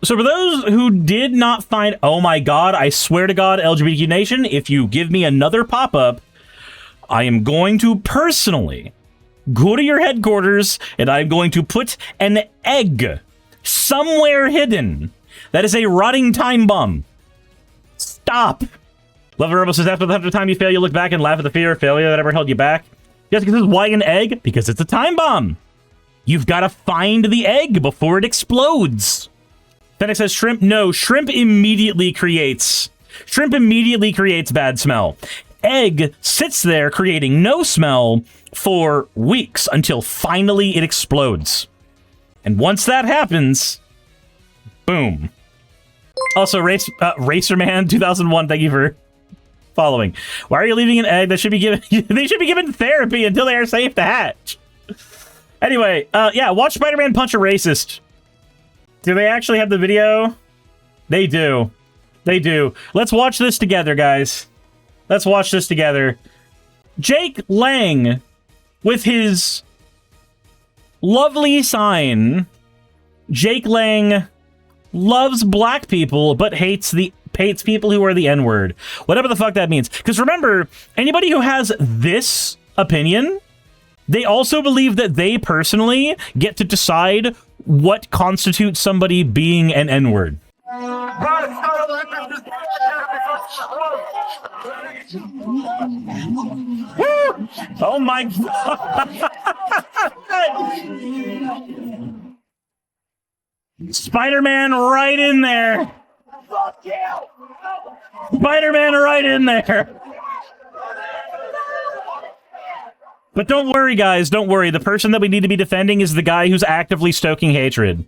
So for those who did not find, oh my god, I swear to God, LGBTQ Nation, if you give me another pop-up, I am going to personally go to your headquarters and I'm going to put an egg somewhere hidden. That is a rotting time bomb. Stop. Lover Rebel says, after the time you fail, you look back and laugh at the fear of failure that ever held you back. Jessica says, why an egg? Because it's a time bomb. You've got to find the egg before it explodes. Fennec says, shrimp. No, shrimp immediately creates bad smell. Egg sits there creating no smell for weeks until finally it explodes. And once that happens, boom. Also, Racerman 2001, thank you for following. Why are you leaving an egg that should be given? They should be given therapy until they are safe to hatch. Anyway, yeah, watch Spider-Man punch a racist. Do they actually have the video? They do. They do. Let's watch this together, guys. Let's watch this together. Jake Lang, with his lovely sign. Jake Lang loves black people, but hates people who are the N-word. Whatever the fuck that means. Because remember, anybody who has this opinion, they also believe that they personally get to decide what constitutes somebody being an N-word. Oh my god! Spider-Man right in there! Spider-Man right in there! But don't worry, guys, don't worry. The person that we need to be defending is the guy who's actively stoking hatred.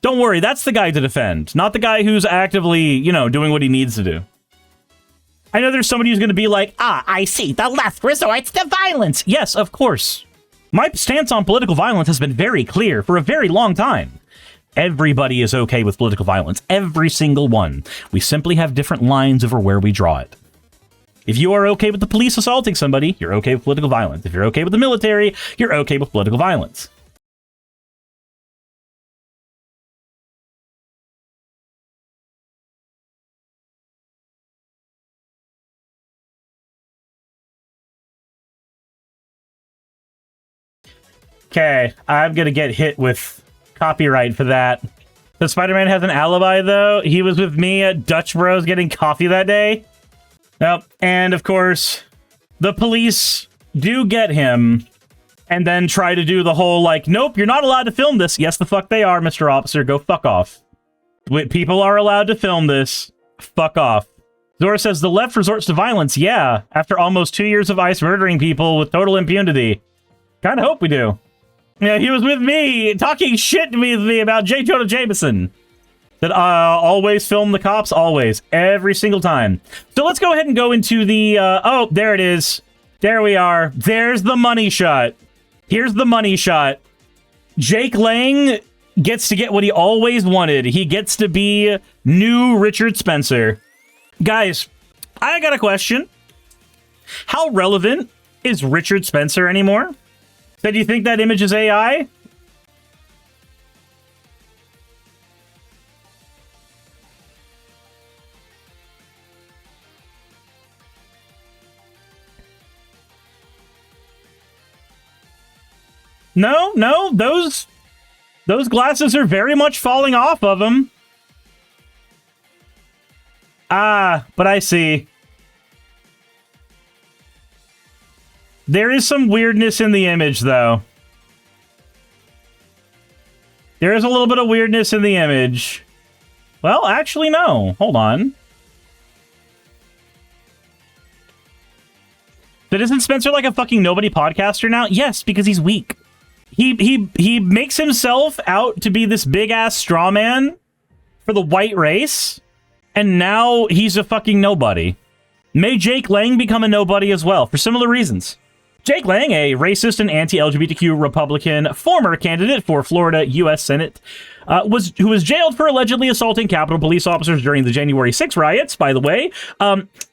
Don't worry, that's the guy to defend, not the guy who's actively, you know, doing what he needs to do. I know there's somebody who's going to be like, I see, the left resorts to violence. Yes, of course. My stance on political violence has been very clear for a very long time. Everybody is okay with political violence. Every single one. We simply have different lines over where we draw it. If you are okay with the police assaulting somebody, you're okay with political violence. If you're okay with the military, you're okay with political violence. Okay, I'm gonna get hit with copyright for that. Does Spider-Man have an alibi, though? He was with me at Dutch Bros getting coffee that day. Nope. And, of course, the police do get him and then try to do the whole, like, nope, you're not allowed to film this. Yes, the fuck they are, Mr. Officer. Go fuck off. People are allowed to film this. Fuck off. Zora says, the left resorts to violence. Yeah, after almost 2 years of ICE murdering people with total impunity. Kinda hope we do. Yeah, he was with me, talking shit with me about J. Jonah Jameson. That always film the cops, always, every single time. So let's go ahead and go into the, oh, there it is. There we are. There's the money shot. Here's the money shot. Jake Lang gets to get what he always wanted. He gets to be new Richard Spencer. Guys, I got a question. How relevant is Richard Spencer anymore? So do you think that image is AI? No, those glasses are very much falling off of him. Ah, but I see. There is some weirdness in the image, though. There is a little bit of weirdness in the image. Well, actually, no. Hold on. But isn't Spencer like a fucking nobody podcaster now? Yes, because he's weak. He makes himself out to be this big-ass straw man for the white race, and now he's a fucking nobody. May Jake Lang become a nobody as well, for similar reasons. Jake Lang, a racist and anti-LGBTQ Republican, former candidate for Florida U.S. Senate, who was jailed for allegedly assaulting Capitol Police officers during the January 6 riots, by the way.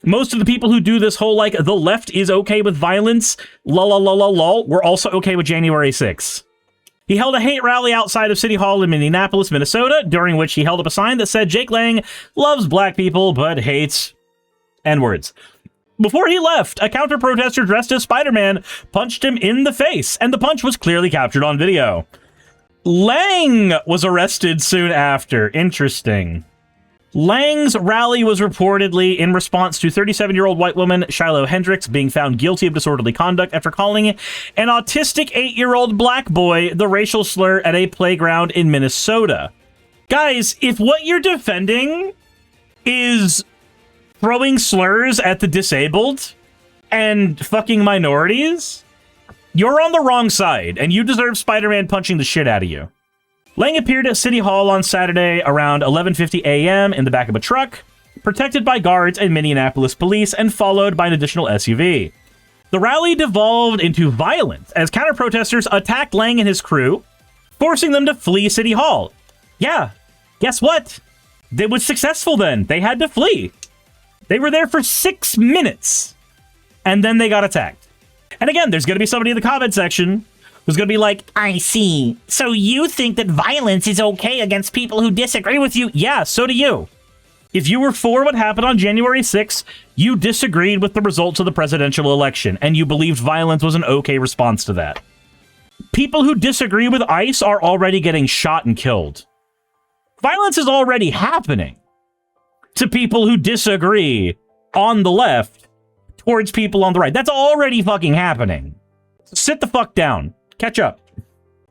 Most of the people who do this whole, like, the left is okay with violence, lol, were also okay with January 6. He held a hate rally outside of City Hall in Minneapolis, Minnesota, during which he held up a sign that said Jake Lang loves black people but hates N-words. Before he left, a counter-protester dressed as Spider-Man punched him in the face, and the punch was clearly captured on video. Lang was arrested soon after. Interesting. Lang's rally was reportedly in response to 37-year-old white woman Shiloh Hendricks being found guilty of disorderly conduct after calling an autistic 8-year-old black boy the racial slur at a playground in Minnesota. Guys, if what you're defending is throwing slurs at the disabled and fucking minorities, you're on the wrong side, and you deserve Spider-Man punching the shit out of you. Lang appeared at City Hall on Saturday around 11:50 a.m. in the back of a truck, protected by guards and Minneapolis police, and followed by an additional SUV. The rally devolved into violence as counter-protesters attacked Lang and his crew, forcing them to flee City Hall. Yeah, guess what? It was successful then. They had to flee. They were there for 6 minutes, and then they got attacked. And again, there's going to be somebody in the comment section who's going to be like, I see. So you think that violence is okay against people who disagree with you? Yeah, so do you. If you were for what happened on January 6th, you disagreed with the results of the presidential election, and you believed violence was an okay response to that. People who disagree with ICE are already getting shot and killed. Violence is already happening to people who disagree on the left towards people on the right. That's already fucking happening. Sit the fuck down. Catch up.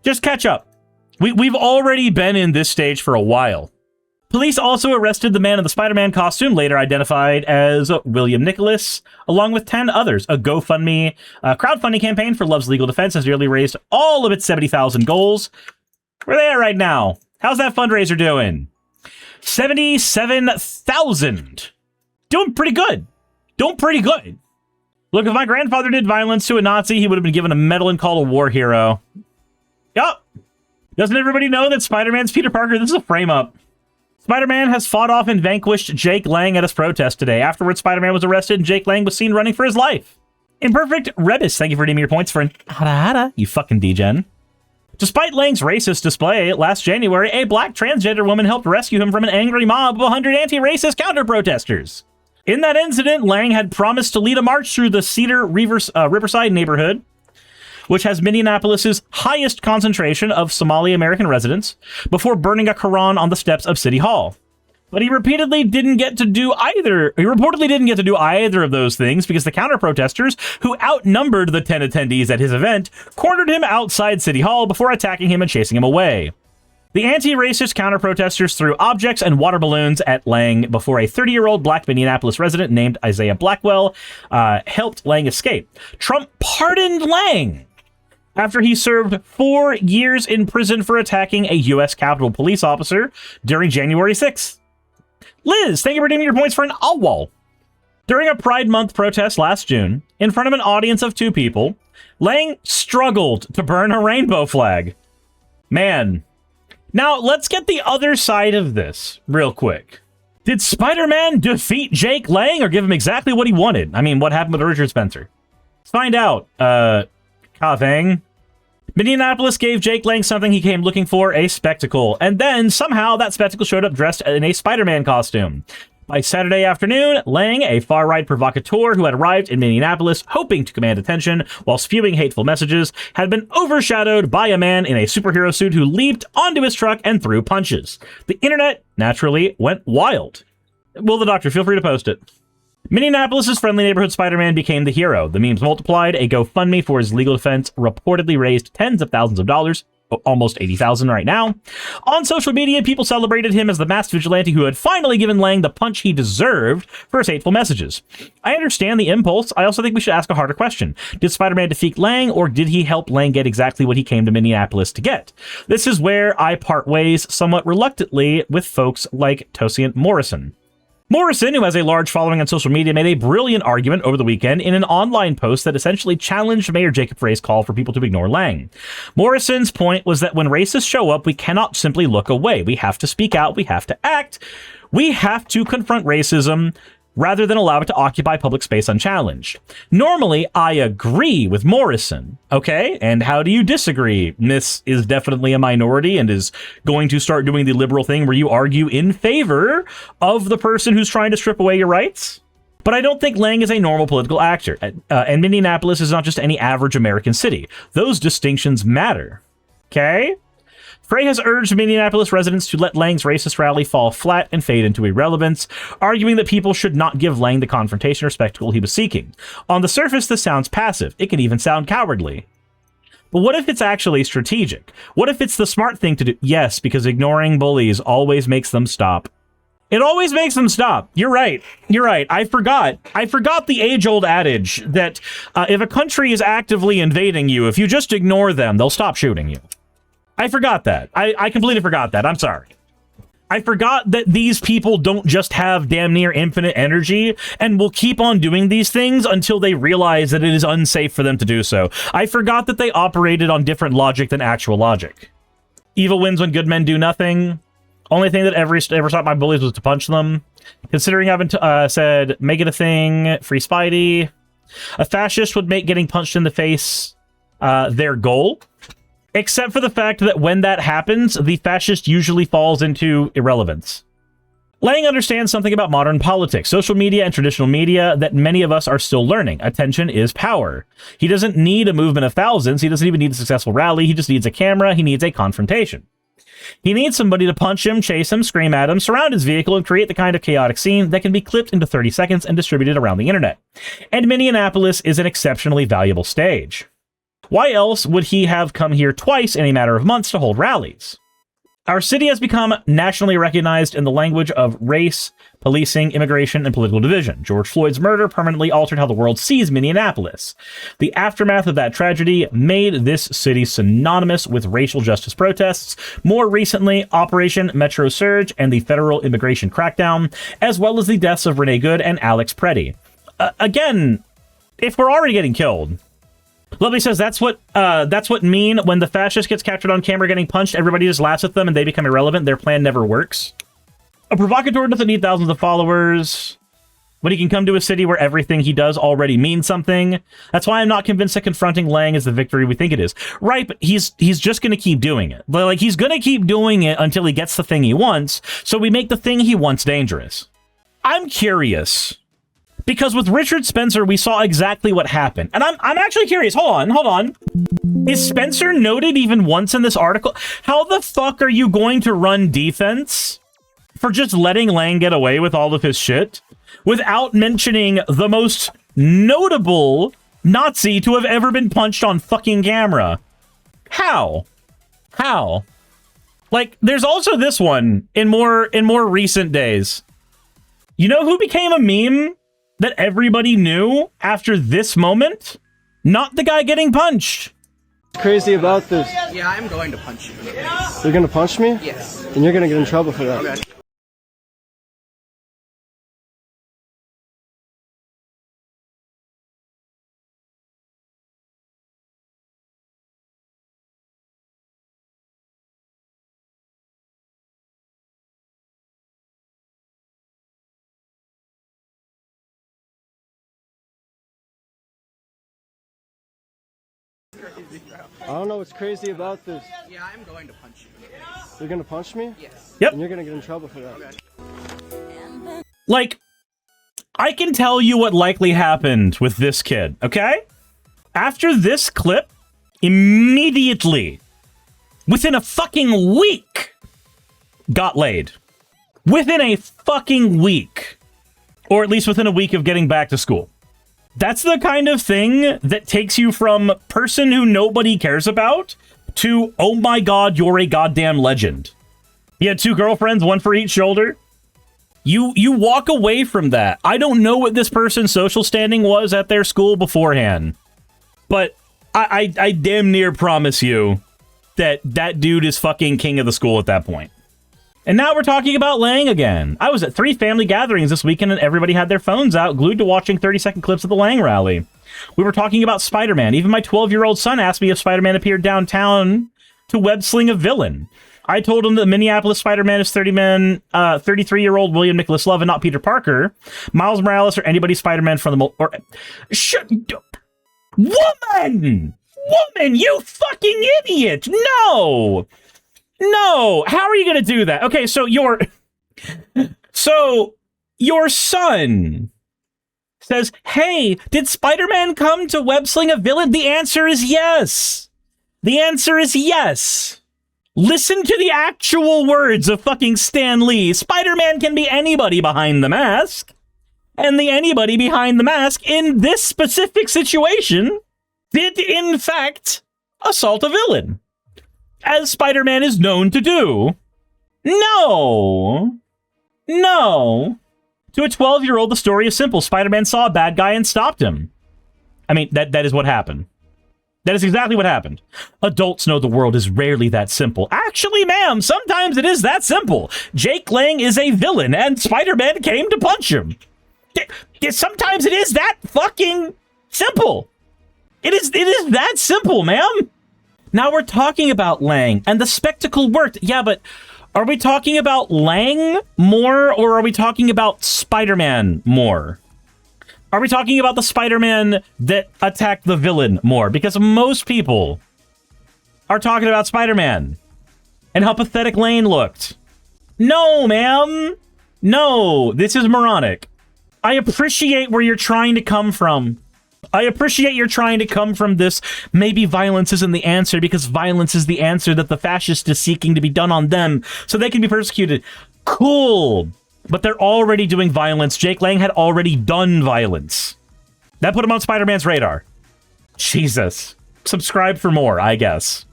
Just catch up. We've already been in this stage for a while. Police also arrested the man in the Spider-Man costume, later identified as William Nicholas, along with 10 others. A GoFundMe crowdfunding campaign for Love's Legal Defense has nearly raised all of its 70,000 goals. Where are they at right now? How's that fundraiser doing? 77,000. Doing pretty good. Doing pretty good. Look, if my grandfather did violence to a Nazi, he would have been given a medal and called a war hero. Yup. Doesn't everybody know that Spider-Man's Peter Parker? This is a frame-up. Spider-Man has fought off and vanquished Jake Lang at his protest today. Afterwards, Spider-Man was arrested and Jake Lang was seen running for his life. Imperfect Rebus, thank you for redeeming your points for an hada, you fucking degen. Despite Lang's racist display, last January, a black transgender woman helped rescue him from an angry mob of 100 anti-racist counter-protesters. In that incident, Lang had promised to lead a march through the Cedar Riverside neighborhood, which has Minneapolis' highest concentration of Somali American residents, before burning a Quran on the steps of City Hall. But he reportedly didn't get to do either of those things because the counter-protesters, who outnumbered the 10 attendees at his event, cornered him outside City Hall before attacking him and chasing him away. The anti-racist counter-protesters threw objects and water balloons at Lang before a 30-year-old black Minneapolis resident named Isaiah Blackwell helped Lang escape. Trump pardoned Lang after he served 4 years in prison for attacking a U.S. Capitol police officer during January 6th. Liz, thank you for redeeming your points for an owl. During a Pride Month protest last June, in front of an audience of 2 people, Lang struggled to burn a rainbow flag. Man. Now, let's get the other side of this real quick. Did Spider-Man defeat Jake Lang or give him exactly what he wanted? I mean, what happened with Richard Spencer? Let's find out. Kavang. Minneapolis gave Jake Lang something he came looking for, a spectacle. And then, somehow, that spectacle showed up dressed in a Spider-Man costume. By Saturday afternoon, Lang, a far-right provocateur who had arrived in Minneapolis hoping to command attention while spewing hateful messages, had been overshadowed by a man in a superhero suit who leaped onto his truck and threw punches. The internet, naturally, went wild. Will the Doctor, feel free to post it. Minneapolis' friendly neighborhood Spider-Man became the hero. The memes multiplied. A GoFundMe for his legal defense reportedly raised tens of thousands of dollars. Almost 80,000 right now. On social media, people celebrated him as the masked vigilante who had finally given Lang the punch he deserved for his hateful messages. I understand the impulse. I also think we should ask a harder question. Did Spider-Man defeat Lang, or did he help Lang get exactly what he came to Minneapolis to get? This is where I part ways somewhat reluctantly with folks like Tosiant Morrison. Morrison, who has a large following on social media, made a brilliant argument over the weekend in an online post that essentially challenged Mayor Jacob Frey's call for people to ignore Lang. Morrison's point was that when racists show up, we cannot simply look away. We have to speak out. We have to act. We have to confront racism rather than allow it to occupy public space unchallenged. Normally, I agree with Morrison, okay? And how do you disagree? Miss is definitely a minority and is going to start doing the liberal thing where you argue in favor of the person who's trying to strip away your rights. But I don't think Lang is a normal political actor, and Minneapolis is not just any average American city. Those distinctions matter, okay? Frey has urged Minneapolis residents to let Lang's racist rally fall flat and fade into irrelevance, arguing that people should not give Lang the confrontation or spectacle he was seeking. On the surface, this sounds passive. It can even sound cowardly. But what if it's actually strategic? What if it's the smart thing to do? Yes, because ignoring bullies always makes them stop. It always makes them stop. You're right. You're right. I forgot the age-old adage that if a country is actively invading you, if you just ignore them, they'll stop shooting you. I forgot that. I completely forgot that. I'm sorry. I forgot that these people don't just have damn near infinite energy and will keep on doing these things until they realize that it is unsafe for them to do so. I forgot that they operated on different logic than actual logic. Evil wins when good men do nothing. Only thing that ever stopped my bullies was to punch them. Considering I've said, make it a thing, free Spidey. A fascist would make getting punched in the face their goal. Except for the fact that when that happens, the fascist usually falls into irrelevance. Lang understands something about modern politics, social media, and traditional media that many of us are still learning. Attention is power. He doesn't need a movement of thousands. He doesn't even need a successful rally. He just needs a camera. He needs a confrontation. He needs somebody to punch him, chase him, scream at him, surround his vehicle, and create the kind of chaotic scene that can be clipped into 30 seconds and distributed around the internet. And Minneapolis is an exceptionally valuable stage. Why else would he have come here twice in a matter of months to hold rallies? Our city has become nationally recognized in the language of race, policing, immigration, and political division. George Floyd's murder permanently altered how the world sees Minneapolis. The aftermath of that tragedy made this city synonymous with racial justice protests. More recently, Operation Metro Surge and the federal immigration crackdown, as well as the deaths of Renee Good and Alex Preddy. Again, if we're already getting killed... Lovely says that's what mean when the fascist gets captured on camera getting punched, everybody just laughs at them and they become irrelevant. Their plan never works. A provocateur doesn't need thousands of followers. When he can come to a city where everything he does already means something. That's why I'm not convinced that confronting Lang is the victory we think it is. Right, but he's just going to keep doing it. Like, he's going to keep doing it until he gets the thing he wants, so we make the thing he wants dangerous. I'm curious. Because with Richard Spencer, we saw exactly what happened. And I'm actually curious. Hold on. Is Spencer noted even once in this article? How the fuck are you going to run defense for just letting Lang get away with all of his shit without mentioning the most notable Nazi to have ever been punched on fucking camera? How? Like, there's also this one in more recent days. You know who became a meme that everybody knew after this moment? Not the guy getting punched. What's crazy about this? Yeah, I'm going to punch you in the face. You're gonna punch me? Yes. And you're gonna get in trouble for that. Okay. I don't know what's crazy about this. Yeah, I'm going to punch you in the face. You're gonna punch me? Yes. Yep. And you're gonna get in trouble for that. Okay. Like, I can tell you what likely happened with this kid, okay? After this clip, immediately, within a fucking week, got laid. Within a fucking week. Or at least within a week of getting back to school. That's the kind of thing that takes you from person who nobody cares about to, oh my god, you're a goddamn legend. He had 2 girlfriends, 1 for each shoulder. You walk away from that. I don't know what this person's social standing was at their school beforehand, but I damn near promise you that dude is fucking king of the school at that point. And now we're talking about Lang again. I was at 3 family gatherings this weekend and everybody had their phones out, glued to watching 30-second clips of the Lang rally. We were talking about Spider-Man. Even my 12-year-old son asked me if Spider-Man appeared downtown to web-sling a villain. I told him that Minneapolis Spider-Man is 33-year-old William Nicholas Love and not Peter Parker. Miles Morales or anybody Spider-Man from the... Woman! Woman, you fucking idiot! No! No! How are you gonna do that? Okay, so your son says, hey, did Spider-Man come to web-sling a villain? The answer is yes. The answer is yes. Listen to the actual words of fucking Stan Lee. Spider-Man can be anybody behind the mask. And the anybody behind the mask in this specific situation did, in fact, assault a villain. As Spider-Man is known to do. No. No. To a 12-year-old, the story is simple. Spider-Man saw a bad guy and stopped him. I mean, that is what happened. That is exactly what happened. Adults know the world is rarely that simple. Actually, ma'am, sometimes it is that simple. Jake Lang is a villain, and Spider-Man came to punch him. Sometimes it is that fucking simple. It is that simple, ma'am. Now we're talking about Lang, and the spectacle worked. Yeah, but are we talking about Lang more, or are we talking about Spider-Man more? Are we talking about the Spider-Man that attacked the villain more? Because most people are talking about Spider-Man and how pathetic Lane looked. No, ma'am. No, this is moronic. I appreciate where you're trying to come from. I appreciate you're trying to come from this. Maybe violence isn't the answer because violence is the answer that the fascist is seeking to be done on them so they can be persecuted. Cool. But they're already doing violence. Jake Lang had already done violence. That put him on Spider-Man's radar. Jesus. Subscribe for more, I guess.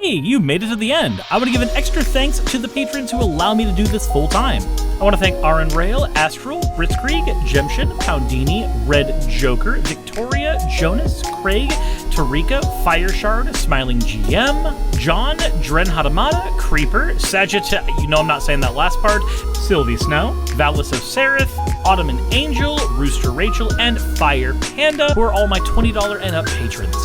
Hey, you made it to the end. I want to give an extra thanks to the patrons who allow me to do this full time. I want to thank Aaron Rail, Astral, Britzkrieg, Jemshin, Poundini, Red Joker, Victoria, Jonas, Craig, Tarika, Fireshard, Smiling GM, John, Dren Hadamada, Creeper, Sagitta, you know I'm not saying that last part, Sylvie Snow, Valis of Seraph, Ottoman Angel, Rooster Rachel, and Fire Panda, who are all my $20 and up patrons.